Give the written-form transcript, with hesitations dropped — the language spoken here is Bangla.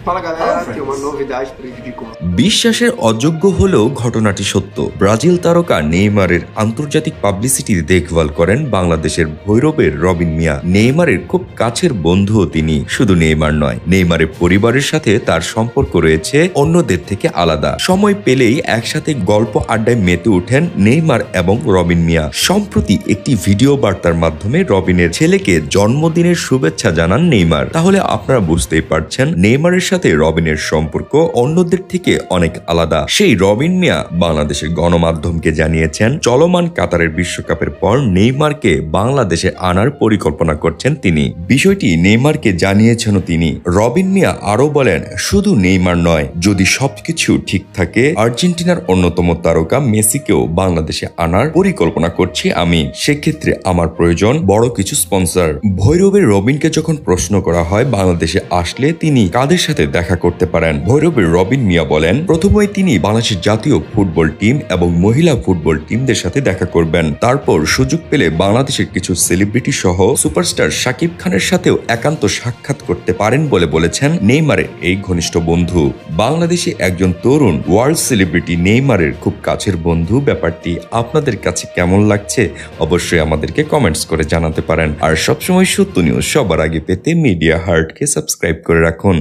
Fala galera, tem uma novidade para dividir com বিশ্বাসের অযোগ্য হলেও ঘটনাটি সত্য। ব্রাজিল তারকা নেইমারের আন্তর্জাতিক পাবলিসিটি দেখভাল করেন বাংলাদেশের ভৈরবের রবিন মিয়া। নেইমারের খুব কাছের বন্ধুও তিনি। শুধু নেইমার নয়, নেইমারের পরিবারের সাথে তার সম্পর্ক রয়েছে অন্যদের থেকে আলাদা। সময় পেলেই একসাথে গল্প আড্ডায় মেতে ওঠেন নেইমার এবং রবিন মিয়া। সম্প্রতি একটি ভিডিও বার্তার মাধ্যমে রবিনের ছেলেকে জন্মদিনের শুভেচ্ছা জানান নেইমার। তাহলে আপনারা বুঝতেই পারছেন নেইমারের সাথে রবিনের সম্পর্ক অন্যদের থেকে অনেক আলাদা। সেই রবিন মিয়া বাংলাদেশের গণমাধ্যমকে জানিয়েছেন চলমান কাতারের বিশ্বকাপের পর নেইমারকে বাংলাদেশে আনার পরিকল্পনা করছেন তিনি। বিষয়টি নেইমারকে জানিয়েছেন তিনি। রবিন মিয়া আরো বলেন, শুধু নেইমার নয়, যদি সবকিছু ঠিক থাকে আর্জেন্টিনার অন্যতম তারকা মেসিকেও বাংলাদেশে আনার পরিকল্পনা করছি আমি। সেক্ষেত্রে আমার প্রয়োজন বড় কিছু স্পন্সর। ভৈরবের রবিনকে যখন প্রশ্ন করা হয় বাংলাদেশে আসলে তিনি কাদের সাথে দেখা করতে পারেন, ভৈরবের রবিন মিয়া বলেন, প্রথমেই তিনি বাংলাদেশের জাতীয় ফুটবল টিম এবং মহিলা ফুটবল টিমদের সাথে দেখা করবেন। তারপর সুযোগ পেলে বাংলাদেশের কিছু সেলিব্রিটি সহ সুপারস্টার শাকিব খানের সাথেও একান্ত সাক্ষাৎ করতে পারেন বলে বলেছেন নেইমারের এই ঘনিষ্ঠ বন্ধু। বাংলাদেশে একজন তরুণ ওয়ার্ল্ড সেলিব্রিটি নেইমারের খুব কাছের বন্ধু। ব্যাপারটি আপনাদের কাছে কেমন লাগছে অবশ্যই আমাদেরকে কমেন্টস করে জানাতে পারেন। আর সবসময় সত্য নিউজ সবার আগে পেতে মিডিয়া হার্টকে সাবস্ক্রাইব করে রাখুন।